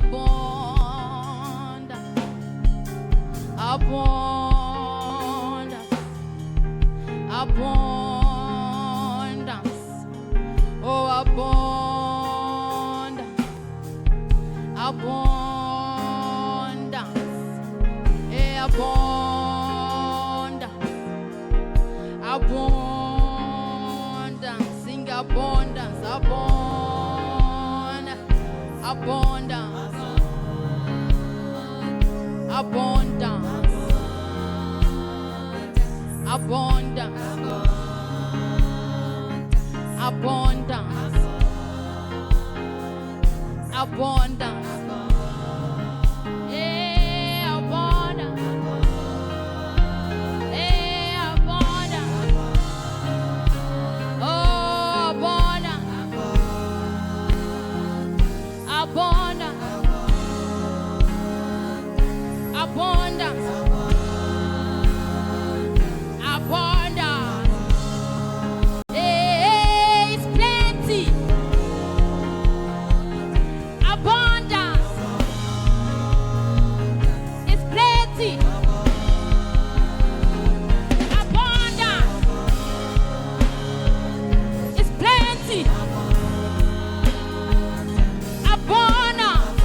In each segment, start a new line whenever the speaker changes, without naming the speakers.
abundance, abundance, oh abundance, abundance, abundance, abundance, sing abundance, abundance, abundance, abundance, abundance, abundance, abundance, yeah, abundance, yeah, abundance, oh, abundance, abundance, abundance, abundance, eh, it's plenty, abundance, it's plenty, abundance, it's plenty, abundance,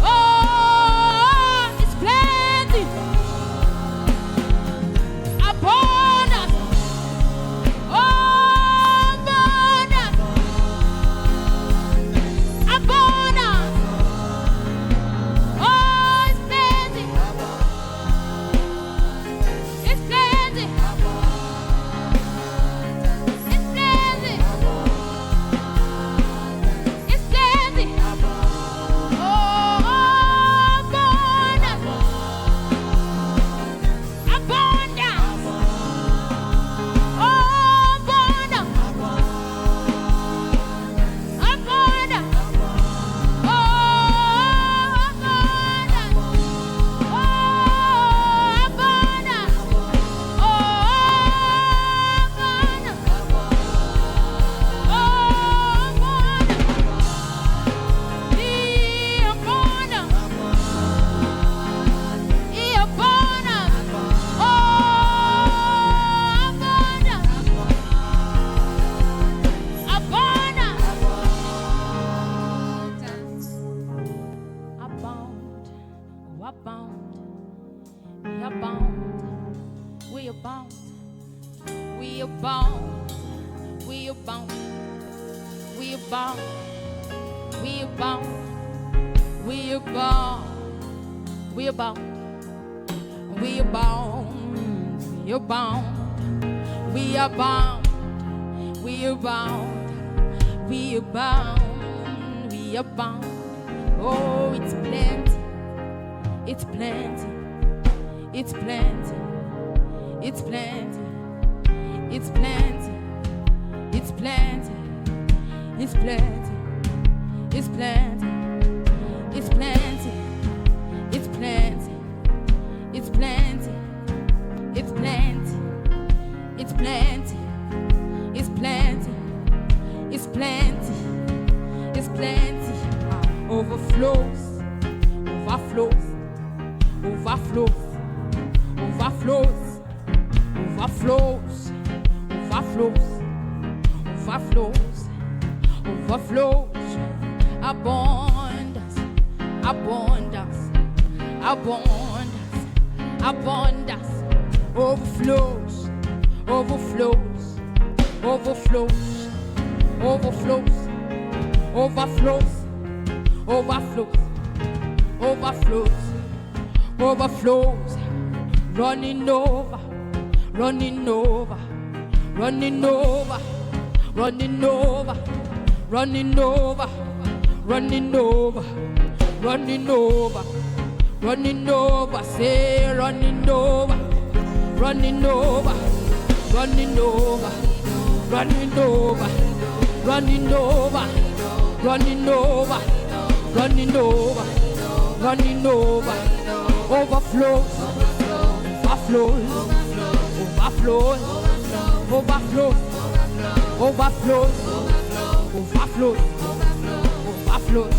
oh, it's plenty, abundance, oh, abundance, abundance, oh, it's plenty, it's plenty, it's plenty, it's plenty, oh, abundance, abundance, oh, abundance, abundance, oh, abundance, oh, abundance, oh, abundance, we abound, we abound, we abound, we abound, we abound, we abound, we abound, we abound, we abound, we abound, we abound, we abound, we abound. Oh, it's plenty, it's plenty, it's plenty, it's plenty, it's plenty, it's plenty, it's plenty, it's plenty, it's plenty, it's plenty, it's plenty, it's plenty, it's plenty, it's plenty, it's plenty, it's plenty, overflows, overflows, overflows, overflows, overflows, overflows, overflows, overflows, abundance, abundance, abundance, abundance, overflows, overflows, overflows, overflows, overflows, overflows, overflows, overflows, running over, running over, running over, running over, running over, running over, running over, running over, say running over, running over, running over, running over, running over, running over, running over, running over, overflows, overflows, overflows, overflows, overflows, overflows, overflows,